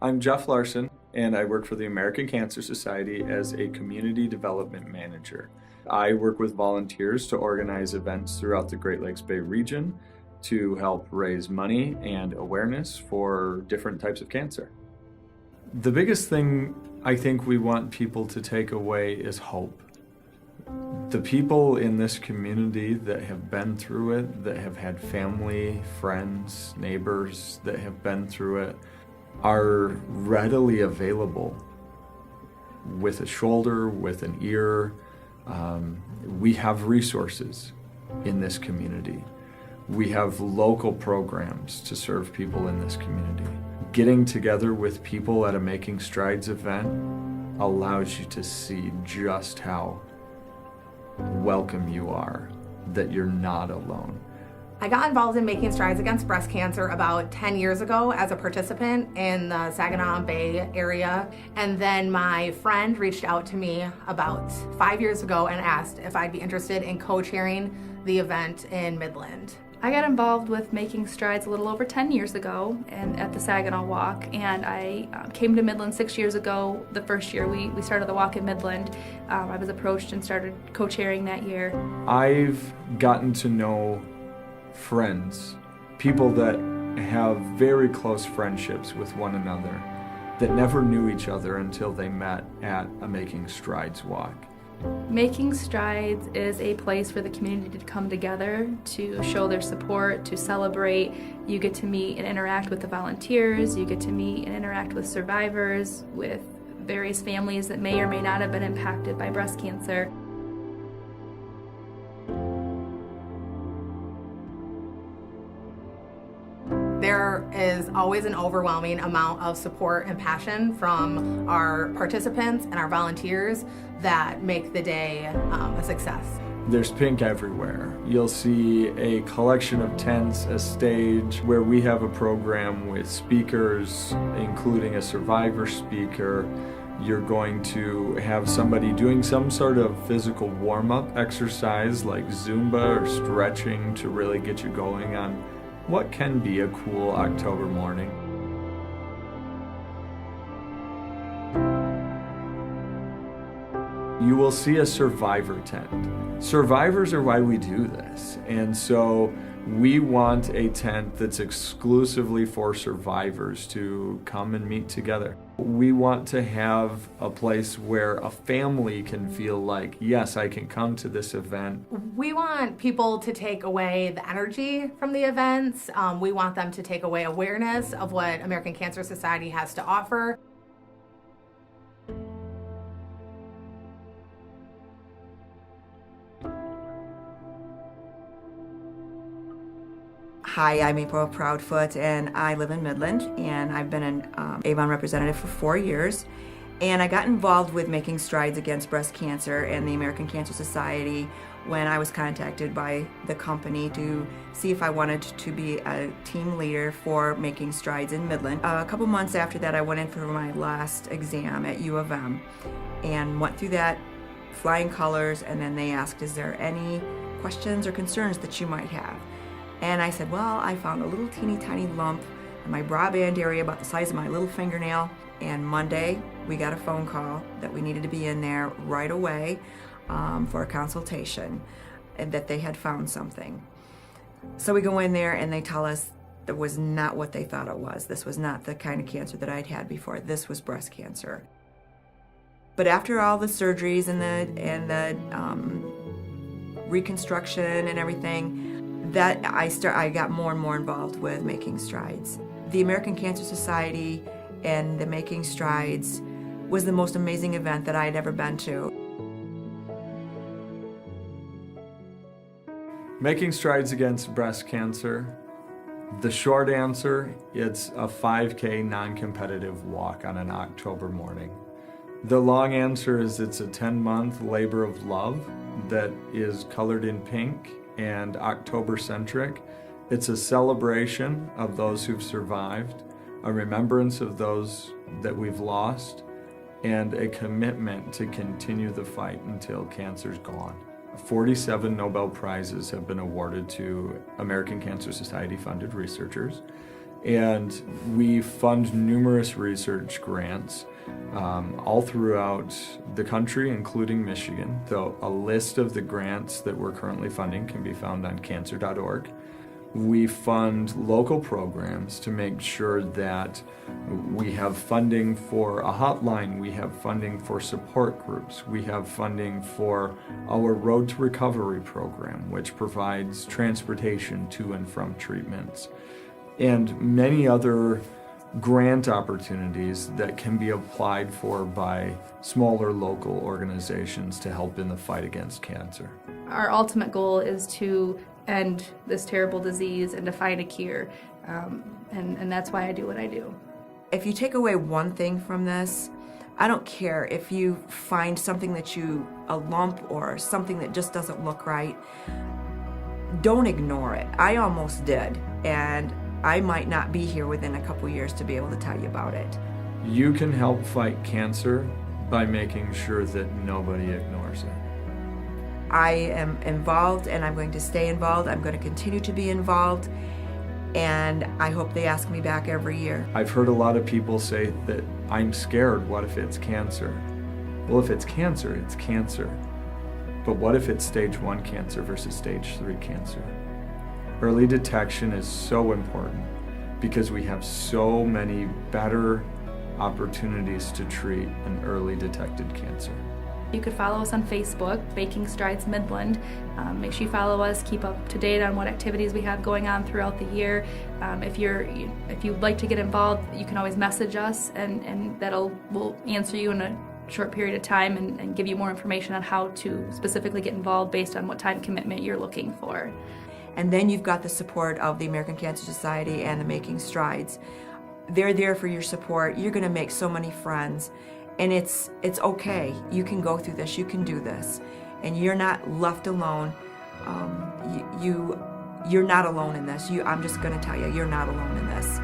I'm Jeff Larson, and I work for the American Cancer Society as a community development manager. I work with volunteers to organize events throughout the Great Lakes Bay region to help raise money and awareness for different types of cancer. The biggest thing I think we want people to take away is hope. The people in this community that have been through it, that have had family, friends, neighbors that have been through it, are readily available with a shoulder, with an ear. We have resources in this community. We have local programs to serve people in this community. Getting together with people at a Making Strides event allows you to see just how welcome you are, that you're not alone. I got involved in Making Strides Against Breast Cancer about 10 years ago as a participant in the Saginaw Bay area. And then my friend reached out to me about 5 years ago and asked if I'd be interested in co-chairing the event in Midland. I got involved with Making Strides a little over 10 years ago and at the Saginaw Walk, and I came to Midland 6 years ago. The first year we started the walk in Midland. I was approached and started co-chairing that year. I've gotten to know friends, people that have very close friendships with one another that never knew each other until they met at a Making Strides walk. Making Strides is a place for the community to come together, to show their support, to celebrate. You get to meet and interact with the volunteers, you get to meet and interact with survivors, with various families that may or may not have been impacted by breast cancer. There is always an overwhelming amount of support and passion from our participants and our volunteers that make the day a success. There's pink everywhere. You'll see a collection of tents, a stage where we have a program with speakers, including a survivor speaker. You're going to have somebody doing some sort of physical warm-up exercise like Zumba or stretching to really get you going on what can be a cool October morning. You will see a survivor tent. Survivors are why we do this, and so we want a tent that's exclusively for survivors to come and meet together. We want to have a place where a family can feel like, yes, I can come to this event. We want people to take away the energy from the events. We want them to take away awareness of what American Cancer Society has to offer. Hi, I'm April Proudfoot, and I live in Midland, and I've been an Avon representative for 4 years. And I got involved with Making Strides Against Breast Cancer and the American Cancer Society when I was contacted by the company to see if I wanted to be a team leader for Making Strides in Midland. A couple months after that, I went in for my last exam at U of M and went through that flying colors, and then they asked, is there any questions or concerns that you might have? And I said, well, I found a little teeny tiny lump in my bra band area about the size of my little fingernail. And Monday, we got a phone call that we needed to be in there right away for a consultation, and that they had found something. So we go in there and they tell us it was not what they thought it was. This was not the kind of cancer that I'd had before. This was breast cancer. But after all the surgeries and the reconstruction and everything, that I got more and more involved with Making Strides. The American Cancer Society and the Making Strides was the most amazing event that I had ever been to. Making Strides Against Breast Cancer, the short answer, it's a 5K non-competitive walk on an October morning. The long answer is it's a 10-month labor of love that is colored in pink and October-centric. It's a celebration of those who've survived, a remembrance of those that we've lost, and a commitment to continue the fight until cancer's gone. 47 Nobel Prizes have been awarded to American Cancer Society funded researchers, And we fund numerous research grants all throughout the country, including Michigan, though a list of the grants that we're currently funding can be found on cancer.org. We fund local programs to make sure that we have funding for a hotline, we have funding for support groups, we have funding for our Road to Recovery program, which provides transportation to and from treatments, and many other grant opportunities that can be applied for by smaller local organizations to help in the fight against cancer. Our ultimate goal is to end this terrible disease and to find a cure, and that's why I do what I do. If you take away one thing from this, I don't care if you find something a lump or something that just doesn't look right, don't ignore it. I almost did, and I might not be here within a couple years to be able to tell you about it. You can help fight cancer by making sure that nobody ignores it. I am involved, and I'm going to stay involved. I'm going to continue to be involved, and I hope they ask me back every year. I've heard a lot of people say that I'm scared, what if it's cancer? Well, if it's cancer, it's cancer. But what if it's stage 1 cancer versus stage 3 cancer? Early detection is so important because we have so many better opportunities to treat an early detected cancer. You could follow us on Facebook, Making Strides Midland. Make sure you follow us, keep up to date on what activities we have going on throughout the year. If you'd like to get involved, you can always message us, and we'll answer you in a short period of time and give you more information on how to specifically get involved based on what time commitment you're looking for. And then you've got the support of the American Cancer Society and the Making Strides. They're there for your support. You're going to make so many friends, and it's okay. You can go through this. You can do this, and you're not left alone. You're not alone in this. I'm just going to tell you, you're not alone in this.